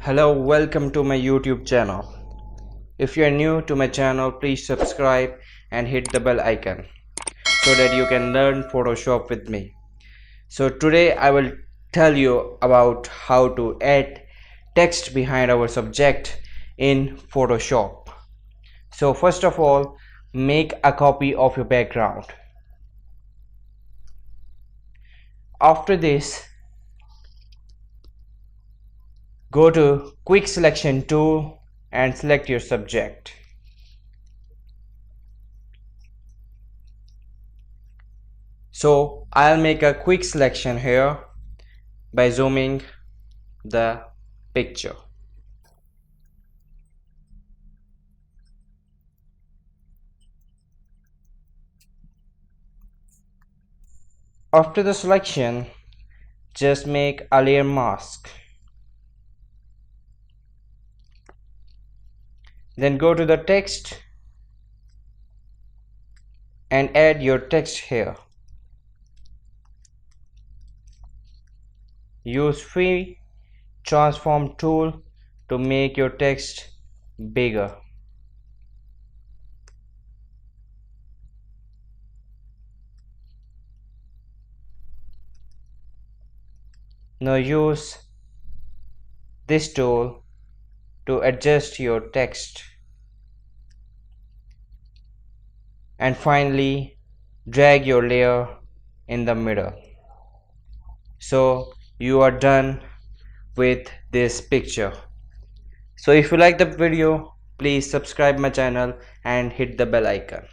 Hello, welcome to my YouTube channel. If you are new to my channel, please subscribe and hit the bell icon so that you can learn Photoshop with me. So today I will tell you about how to add text behind our subject in Photoshop. So first of all, make a copy of your background. After this, go to Quick Selection tool and select your subject. So I'll make a quick selection here by zooming the picture. After the selection, just make a layer mask. Then go to the text and add your text here. Use free transform tool to make your text bigger. Now use this tool to adjust your text. And finally, drag your layer in the middle. So you are done with this picture. So if you like the video, please subscribe my channel and hit the bell icon.